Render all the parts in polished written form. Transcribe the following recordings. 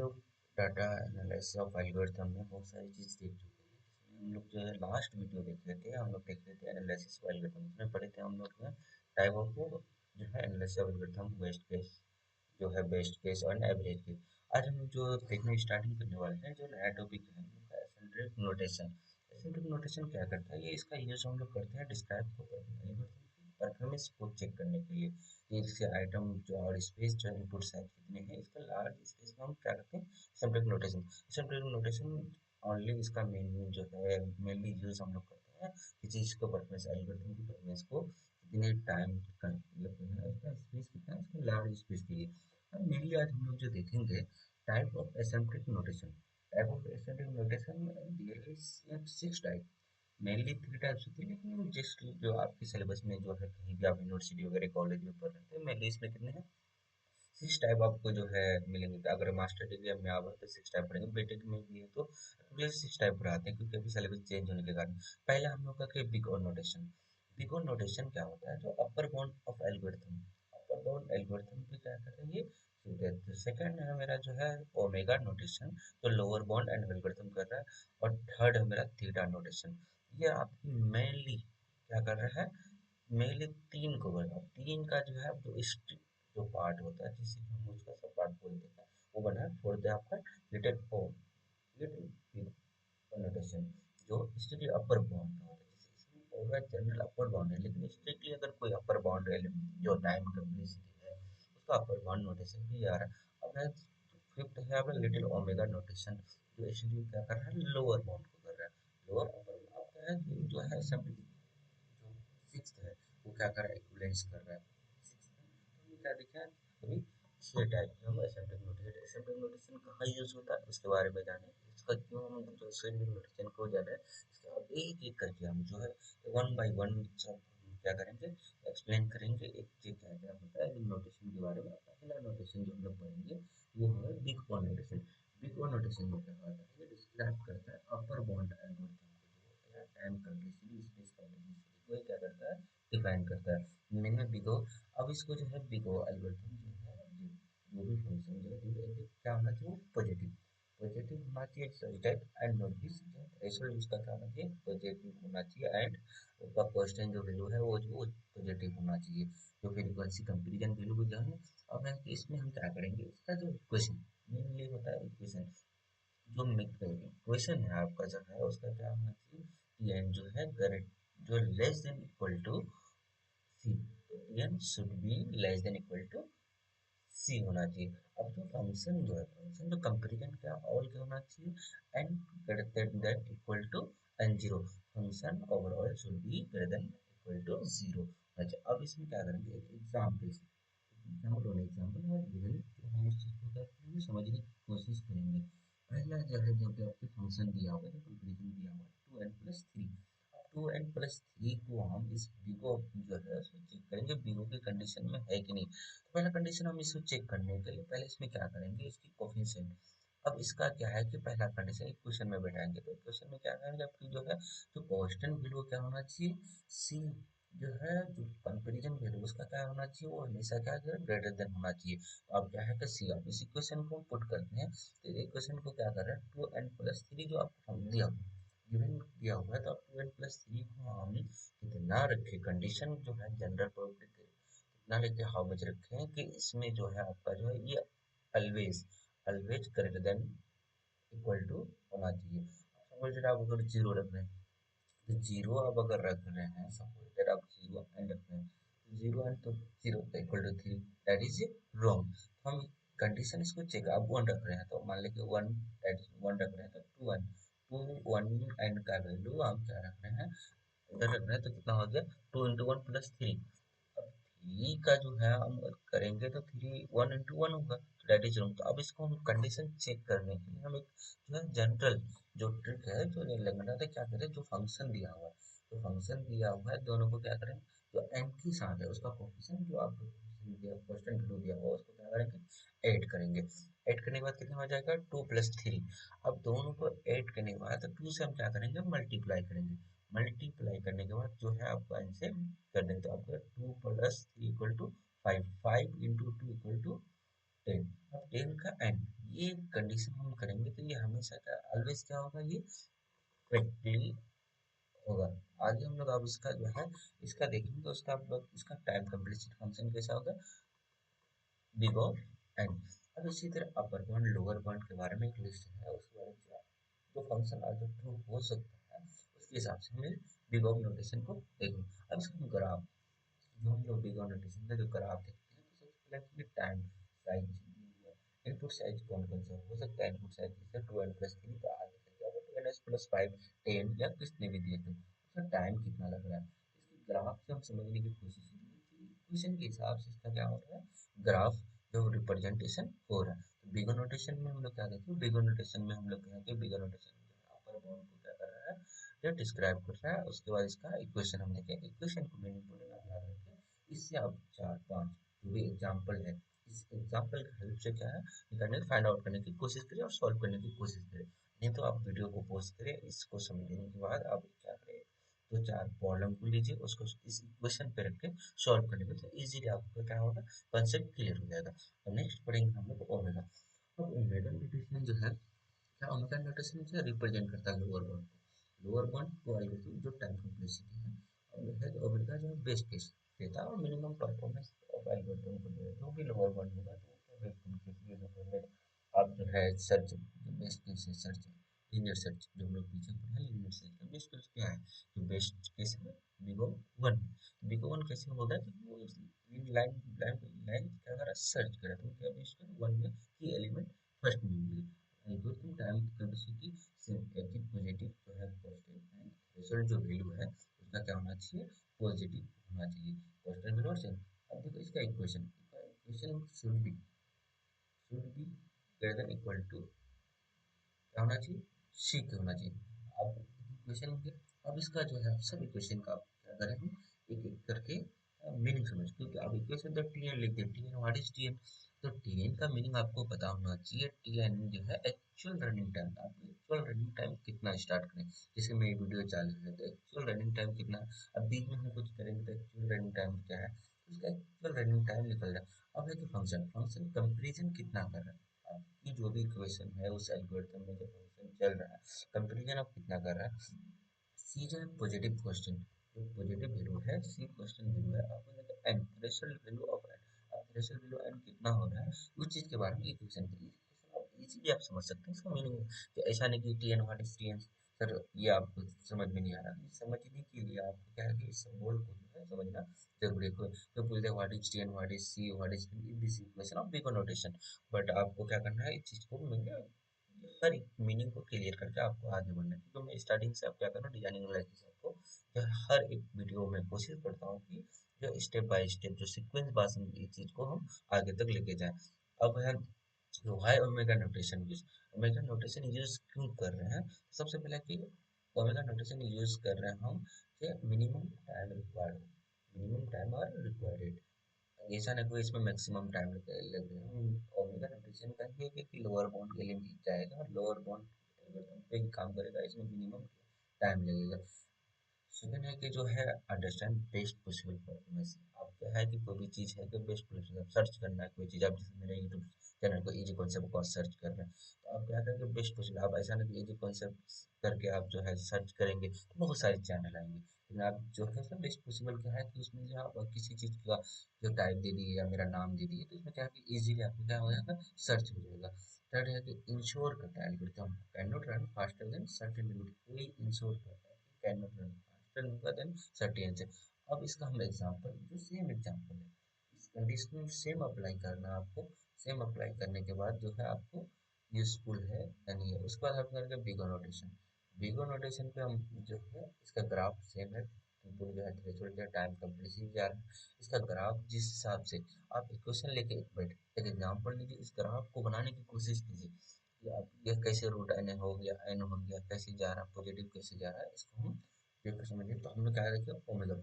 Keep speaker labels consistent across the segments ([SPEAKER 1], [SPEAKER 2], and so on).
[SPEAKER 1] लोग data analysis of algorithm में बहुत सारी चीज़ देख चुके हैं, जिसमें हम लोग जो है लास्ट वीडियो देख रहे थे, हम लोग देख रहे थे एनालिसिस ऑफ एल्गोरिथम। उसमें पढ़े थे हम लोग टाइप ऑफ जो है analysis of algorithm, worst case जो है, बेस्ट केस और एवरेज केस। आज हम जो देखने स्टार्टिंग करने वाले हैं, जो नया टॉपिक है हम लोग का एसेंट्रिक नोटेशन। एसेंट्रिक नोटेशन क्या करता है, ये इसका यूज हम लोग करते हैं डिस्क्राइब परफॉर्मेंस को चेक करने के लिए कि इसके आइटम जो और स्पेस जो इनपुट साइज कितने हैं, इसका लार्ज स्पेस में हम क्या करते हैं, eccentric notation. Eccentric notation only इसका मेन जो है मेनली यूज हम लोग करते हैं किसी चीज को परफॉर्मेंस एल्गोरिथम की परफॉर्मेंस को कितने टाइम इसका स्पेस कितना है, इसका लार्ज स्पेस के लिए। अब मेनली आज हम लोग जो देखेंगे type of asymptotic notation. Type of asymptotic notation there is 6 type, mainly 3 types होती है, लेकिन जस्ट जो आपके सिलेबस में जो है कहीं भी आप यूनिवर्सिटी वगैरह कॉलेज में पढ़ रहे थे, मेनली इसमें कितने हैं, 6 टाइप आपको जो है मिलेंगे। तो अगर मास्टर डिग्री में आप है तो 6 टाइप पढ़ेंगे, बीटेक में भी है तो टोटल 6 टाइप पढ़ाते हैं, क्योंकि अभी सिलेबस चेंज होने के कारण। पहला हम लोग का बिग और नोटेशन। बिग और नोटेशन क्या होता है, जो upper bound of algorithm, upper bound algorithm पे क्या कर रहे हैं ये। तो सेकंड है मेरा जो है ओमेगा नोटेशन, तो लोअर बाउंड एंड एल्गोरिथम कर रहा है। और थर्ड है मेरा थीटा नोटेशन। ये आपकी मेनली क्या कर रहा है, मेनली तीन को बना, तीन का जो है जो जो पार्ट होता है, जिसे हम उसका सब पार्ट बोलते हैं, वो बना है फोड़ दिया आपका लिटिल ओ, लिटिल नोटेशन, जो स्ट्रिक्टली अपर बाउंड का होता है। जैसे इसमें पूरा जनरल अपर बाउंड है, लेकिन स्ट्रिक्टली अगर कोई अपर बाउंड है जो टाइम कम्प्लेक्सिटी है, उसका अपर बाउंड नोटेशन भी आ रहा है। अब है फिफ्थ है आपका लिटिल ओमेगा नोटेशन, जो स्ट्रिक्टली क्या कर रहा है, लोअर बाउंड को कर रहा है। लोअर अपर आपका है जो है सब जो सिक्स्थ है, वो क्या कर रहा है, इक्विवेलेंस कर रहा है। सिक्स्थ में तो ये क्या दिखा है अभी, 6 टाइप के हम एसिम्प्टिक नोटेशन। एसिम्प्टिक नोटेशन कहाँ यूज होता है उसके बारे में जाने, इसका क्यों हम जो एसिम्प्टिक नोटेशन को जाने, इसका अब एक एक करके हम जो है वन बाय वन सब हम क्या करेंगे, एक्सप्लेन करेंगे एक एक क्या क्या होता है नोटेशन के बारे में। पहला नोटेशन जो हम लोग पढ़ेंगे वो है big one notation. Big one notation में क्या होता है, ये डिस्क्राइब करता है अपर बाउंड एल्गोरिथम को, जो होता है टाइम कम्प्लेक्सिटी, स्पेस कम्प्लेक्सिटी को ये क्या करता है, डिफाइन करता है। मैंने बिगो, अब इसको जो है बिगो एल्गोरिथम जो है, जो भी फंक्शन जो है क्या होना चाहिए, पॉजिटिव, पॉजिटिव होना चाहिए type and note this threshold इसका क्या होना चाहिए, पॉजिटिव होना चाहिए। एंड उसका कांस्टेंट जो वैल्यू है वो पॉजिटिव होना चाहिए, जो फ्रीक्वेंसी कंपैरिजन वैल्यू भी जो है। अब है कि इसमें हम क्या करेंगे, इसका जो इक्वेशन मेनली होता है, इक्वेशन जो इक्वेशन है आपका जो है उसका क्या होना चाहिए, टी एन जो है जो less than equal to C, तो T N should be less than equal to C होना चाहिए। अब जो फंक्शन जो है, फंक्शन जो कंपेरिजन क्या ऑल क्या होना चाहिए, n greater than equal to n zero, function overall should be greater than equal to zero. अच्छा, अब इसमें क्या करेंगे, एक एग्जाम्पल, एग्जाम्पल और एग्जाम्पल और गिवन, तो हम उस चीज को क्या करेंगे, समझने की कोशिश करेंगे। पहला जो है, जो कि आपके फंक्शन दिया हुआ है, जो कंपेरिजन दिया हुआ है, 2n+3। 2n+3 को हम इस बिगो जो है उसको चेक करेंगे, बिगो की कंडीशन में है कि नहीं। तो पहला कंडीशन हम इसको चेक करने के लिए पहले इसमें क्या करेंगे, इसकी कोफिशिएंट। अब इसका क्या है कि पहला कंडीशन इक्वेशन में बैठाएंगे, तो इक्वेशन में क्या करेंगे, आपकी जो है जो कांस्टेंट वैल्यू क्या होना चाहिए, सी, जो है जो कंपेरिजन वैल्यू उसका क्या होना चाहिए, वो हमेशा क्या ग्रेटर देन होना चाहिए। तो अब क्या है कि सी, आप इस इक्वेशन को पुट करते हैं, तो इक्वेशन को क्या कर रहे हैं, 2n+3 जो आपको दिया गिवन दिया हुआ है, तो अब 2n+3 को हम कितना रखे, कंडीशन जो है जनरल प्रोबेबिलिटी कितना लेके हाउ मच रखे हैं कि इसमें जो है आपका जो है ये always always greater than equal to होना चाहिए। सपोज आप अगर जीरो रख रहे हैं, तो जीरो आप अगर रख रहे हैं, सपोज आप जीरो एंड रख रहे हैं, जीरो एंड तो zero equal to three, that is wrong. तो हम कंडीशन इसको चेक, आप वन रख रहे हैं तो मान लीजिए वन, दैट इज वन रख रहे हैं, तो two one, two one and का वैल्यू हम क्या रख रहे हैं, इधर रख रहे हैं, तो कितना हो गया, 2 × 1 + 3। अब थ्री का जो है हम करेंगे तो थ्री 1 × 1 होगा, तो दैट इज रॉन्ग। तो अब इसको हम कंडीशन चेक करने के लिए हम एक जो है जनरल जो ट्रिक है जो लगना था, क्या करें, जो फंक्शन दिया हुआ है, तो फंक्शन दिया हुआ है, दोनों को क्या करें, जो एन के साथ है उसका कोफिशिएंट जो आपको कांस्टेंट वैल्यू दिया हुआ है, उसको क्या करेंगे, ऐड करेंगे। ऐड करने के बाद कितना हो जाएगा, 2 + 3। अब दोनों को ऐड करने के बाद तो 2 से हम क्या करेंगे, मल्टीप्लाई करेंगे। मल्टीप्लाई करने के बाद जो है आपको एन से कर देंगे, तो आपका 2 + 3 = 5, 5 × 2 = 10। अब 10 का एन, ये कंडीशन हम करेंगे तो ये हमेशा क्या ऑलवेज क्या होगा, ये प्रैक्टिकली होगा। आगे हम लोग अब इसका जो है इसका देखेंगे, तो उसका आप लोग इसका टाइम कम्प्लीसिटी फंक्शन कैसा होगा, बिग ऑफ एन। अब इसी तरह अपर बाउंड लोअर बाउंड के बारे में एक लिस्ट है, उसके बारे में जो फंक्शन अगर ट्रू हो सकता है उसके हिसाब से हमें बिग ऑफ नोटेशन को देखेंगे। अब इसका ग्राफ, जो हम लोग बिग ऑफ नोटेशन का जो ग्राफ देखते हैं, तो सबसे पहले टाइम साइज, इनपुट साइज कौन कौन सा हो सकता है, इनपुट साइज जैसे 2n+3, तो आगे से क्या होगा 2n+5 10 या किसने भी दिए थे, उसका टाइम कितना लग रहा है, इसकी ग्राफ से हम समझने की कोशिश करेंगे। इक्वेशन के हिसाब से इसका क्या हो रहा है, ग्राफ जो रिप्रेजेंटेशन हो रहा है। तो बिग नोटेशन में हम लोग क्या देखते हैं, बिग नोटेशन में हम लोग क्या है, बिग नोटेशन में अपर बाउंड को क्या कर रहा है, ये डिस्क्राइब कर रहा है। उसके बाद इसका इक्वेशन हम देखें, इक्वेशन को मीनिंग को याद रखें। इससे आप 4-5 जो भी एग्जाम्पल है, इस एग्जाम्पल की हेल्प से क्या है निकालने फाइंड आउट करने की कोशिश करें और सॉल्व करने की कोशिश करें। नहीं तो आप वीडियो को पॉज करें, इसको समझने के बाद आप क्या करें, तो 4 प्रॉब्लम को लीजिए, उसको इस इक्वेशन पे रख के सॉल्व करने में तो इजीली आपको क्या होगा, कंसेप्ट क्लियर हो जाएगा। तो नेक्स्ट पढ़ेंगे हम लोग ओमेगा। तो ओमेगा नोटेशन जो है, क्या ओमेगा नोटेशन से रिप्रेजेंट करता है लोअर बाउंड को, लोअर बाउंड को जो टाइम कॉम्प्लेक्सिटी है, और जो है ओमेगा जो बेस्ट केस देता है और मिनिमम परफॉर्मेंस ऑफ एल्गोरिथम को देता है। जो भी लोअर बाउंड होगा तो उसका बेस्ट केस, आप जो है सर्च, जो बेस्ट केस है सर्च, लीनियर सर्च जो हम लोग पीछे पढ़े हैं, लीनियर सर्च का बेस्ट केस क्या है, जो बेस्ट केस है big O one. Big O one कैसे होगा कि वो लाइन लाइन लाइन क्या करा सर्च करा, तो क्या बेस्ट वन में की एलिमेंट फर्स्ट में मिली। एल्गोरिथम टाइम कैपेसिटी से एक पॉजिटिव जो है कांस्टेंट है, रिजल्ट जो वैल्यू है उसका क्या होना चाहिए, पॉजिटिव होना चाहिए, कांस्टेंट वैल्यू और सेम। अब देखो इसका equation, equation should be greater than equal to क्या होना चाहिए, सी के होना चाहिए। अब इक्वेशन के, अब इसका जो है सब इक्वेशन का आप क्या करें हम एक एक करके मीनिंग समझ, क्योंकि अब इक्वेशन तो टी एन लिख दे, T N what is T N, तो टी एन का मीनिंग आपको पता होना चाहिए। टी एन जो है एक्चुअल रनिंग टाइम, आप एक्चुअल रनिंग टाइम कितना स्टार्ट करें, जैसे मेरी वीडियो चालू है तो एक्चुअल रनिंग टाइम कितना, अब बीच में हम कुछ करेंगे तो एक्चुअल रनिंग टाइम क्या है, उसका एक्चुअल रनिंग टाइम निकल जाए। अब है कि फंक्शन, फंक्शन कंपेरिजन कितना कर रहा है, आपकी जो भी इक्वेशन है उस एल्गोरिथम में जो फंक्शन चल रहा है, कंपेरिजन आप कितना कर रहा है। सी जो है पॉजिटिव क्वेश्चन, जो पॉजिटिव वैल्यू है, सी क्वेश्चन वैल्यू है, आपको देखो n threshold value of n, अब थ्रेशोल्ड वैल्यू एन कितना हो रहा है उस चीज के बारे में इक्वेशन की इजीली आप समझ सकते हैं। इसका मीनिंग कि ऐसा नहीं कि T N what is T n, sir ये आपको समझ में नहीं आ रहा, समझने के लिए आपको क्या है कि इस सिंबल को जो है समझना जरूरी है। तो बोलते हैं what is T N, what is C, what is this equation of big notation, but आपको क्या करना है इस चीज को मैंने हर एक मीनिंग को क्लियर करके आपको आगे बढ़ना है। क्योंकि मैं स्टार्टिंग से आप क्या करना डिजाइनिंग एनालिसिस आपको जो हर एक वीडियो में कोशिश करता हूँ कि जो स्टेप बाय स्टेप जो सीक्वेंस बाय इस चीज को हम आगे तक लेके जाएं। अब है जो why omega notation use, omega notation use क्यों कर रहे हैं, सबसे पहले कि ओमेगा नोटेशन यूज कर रहे हैं हम कि minimum time required, minimum time और रिक्वायर्ड, ऐसा ना कोई इसमें मैक्सिमम टाइम लग रहा है। ओमेगा नोटेशन का ये है कि लोअर बाउंड के लिए मिल जाएगा और लोअर बाउंड पे ही काम करेगा, इसमें मिनिमम टाइम लगेगा। सेकंड है कि जो है अंडरस्टैंड बेस्ट पॉसिबल परफॉर्मेंस। अब क्या है कि कोई भी चीज़ है कि बेस्ट पॉसिबल सर्च करना है कोई चीज़, आप जैसे मेरे यूट्यूब चैनल को इजी कॉन्सेप्ट को सर्च कर रहे हैं, तो आप क्या करेंगे बेस्ट पॉसिबल, आप ऐसा नहीं कि इजी कॉन्सेप्ट करके आप जो है सर्च करेंगे तो बहुत सारे चैनल आएंगे, लेकिन आप जो है उसमें बेस्ट पॉसिबल क्या है कि उसमें जो आप किसी चीज़ का जो टाइप दे दिए या मेरा नाम दे दिए, तो इसमें क्या है कि इजीली आपको क्या हो जाएगा, सर्च हो जाएगा। थर्ड है कि इंश्योर करता है algorithm can not run faster than certain limit, कोई इंश्योर करता है कि कैन नॉट रन होगा देन सर्टेन से। अब इसका हम एग्जांपल जो सेम एग्जांपल है, इस कंडीशन सेम अप्लाई करना आपको, सेम अप्लाई करने के बाद जो है आपको यूजफुल है यानी है। उसके बाद हम करेंगे बिग नोटेशन, बिग नोटेशन पे हम जो है इसका ग्राफ सेम है, इनपुट जो है थ्रेशोल्ड जो टाइम कंप्लीसिटी जा रहा है, इसका ग्राफ जिस हिसाब से आप इक्वेशन लेके एक बैठ एक एग्जांपल लीजिए, इस ग्राफ को बनाने की कोशिश कीजिए कि आप ये कैसे रूट एन हो गया, एन हो गया, कैसे जा रहा है पॉजिटिव कैसे जा रहा है, इसको हम देखकर समझिए। तो हम लोग क्या देखें ओमेगा,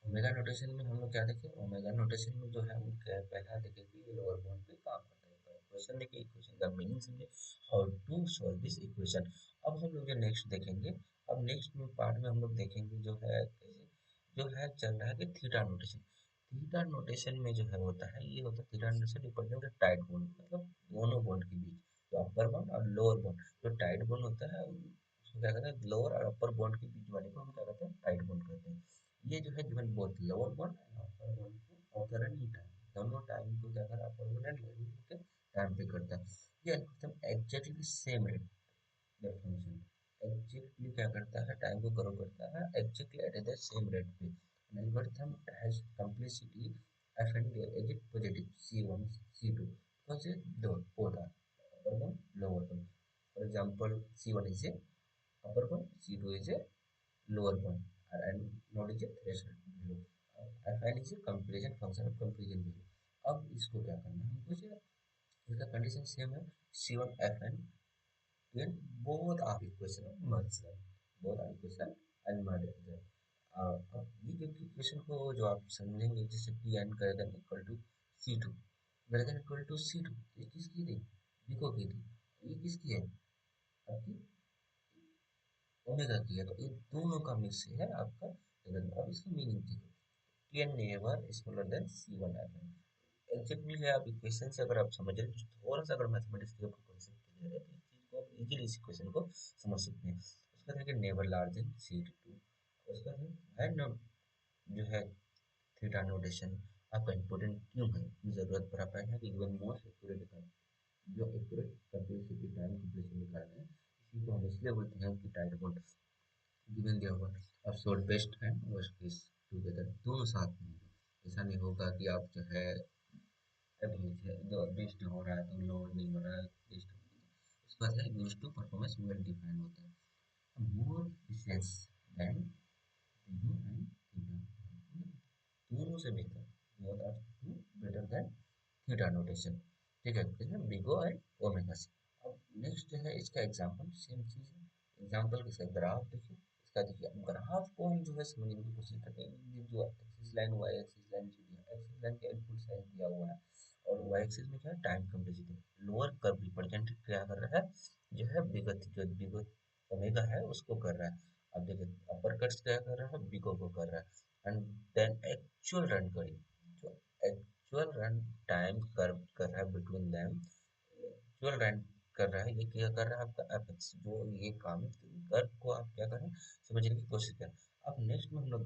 [SPEAKER 1] ओमेगा नोटेशन में हम लोग क्या देखें, ओमेगा नोटेशन में जो है हम पहला देखें कि ये लोअर बाउंड पे काम करता है, इक्वेशन देखिए, इक्वेशन का मीनिंग समझे, how to solve this equation. अब हम लोग जो नेक्स्ट देखेंगे, अब नेक्स्ट में पार्ट में हम लोग देखेंगे जो है कैसे जो है चल रहा है कि थीटा नोटेशन, थीटा नोटेशन में जो है होता है, ये होता है theta notation represent tight bond, मतलब दोनों बॉन्ड के बीच, जो अपर बॉन्ड और लोअर बॉन्ड, जो टाइट बॉन्ड होता है उसको क्या कहते हैं, लोअर और अपर बॉन्ड के बीच वाले को हम क्या कहते हैं, टाइट बॉन्ड कहते हैं। ये जो है given both lower bound and upper bound को ऑथर एंड टाइम, दोनों टाइम को क्या कर upper bound and lower bound के टाइम पे करता है। ये algorithm exactly same rate function exactly क्या करता है, टाइम को ग्रो करता है exactly at the same rate पे। Algorithm has complexity f and is it positive c1 c2 because it both are upper one lower one. For example, c1 is a upper one, c2 is a lower one, and not is a threshold value. fn is a comparison function of comparison value. अब इसको क्या करना है हमको, इसका condition same है, c1 fn, then both are equation of merge them, both are equation and merge them. अब ये जो इक्वेशन को जो आप समझेंगे, जैसे P n greater than equal to C two, greater than equal to C two, ये किसकी थी, विको की थी, ये किसकी है, आपकी ओमेगा की है, तो ये दोनों का मिक्स है आपका। अब इसकी मीनिंग थी P N never smaller than C one F N. Exactly है, आप इक्वेशन से अगर आप समझ रहे हैं, थोड़ा सा अगर मैथमेटिक्स के आपको कॉन्सेप्ट क्लियर है, तो इस चीज को आप इजीली इस इक्वेशन को समझ सकते हैं। उसका था कि never large than C two, उसका है ना, जो है थीटा नोटेशन आपका इम्पोर्टेंट क्यों है, क्यों जरूरत पड़ा पाएगा कि इवन मोस्ट एक्यूरेट, जो एक्यूरेट कंप्लीसिटी टाइम कंप्लीशन निकालना है, इसी को हम इसलिए बोलते हैं कि टाइट बॉन्ड गिवन दिया हुआ अब sold best and worst case together, दोनों साथ में होगा। ऐसा नहीं होगा कि आप जो है अभी जो बेस्ट हो रहा है तो लोअर नहीं हो रहा है, बेस्ट उसके बाद है use to performance well define होता है, more decent than and theta, दोनों से बेहतर, both are too better than theta notation. ठीक है, इसमें बिगो एंड ओमेगा सी। अब नेक्स्ट जो है इसका एग्जांपल, सेम चीज है, एग्जांपल के साथ ग्राफ देखिए। इसका देखिए, अब ग्राफ को हम जो है समझने की कोशिश करते हैं, ये जो axis line Y axis line जो दिया, एक्सिस लाइन का इनपुट साइज दिया हुआ है, और वाई एक्सिस में क्या है, time complexity, lower curve represent क्या कर रहा है, जो है विगत, जो विगत ओमेगा है उसको कर रहा है। अब देखिए अपर कट्स क्या कर रहा है, बिगो को कर रहा है, एंड देन एक्चुअल रन करी, जो एक्चुअल रन टाइम कर रहा है बिटवीन देम, एक्चुअल रन कर रहा है, ये क्या कर रहा है आपका एपेक्स, जो ये काम कर्व को आप क्या करें समझने की कोशिश करें। अब नेक्स्ट में हम लोग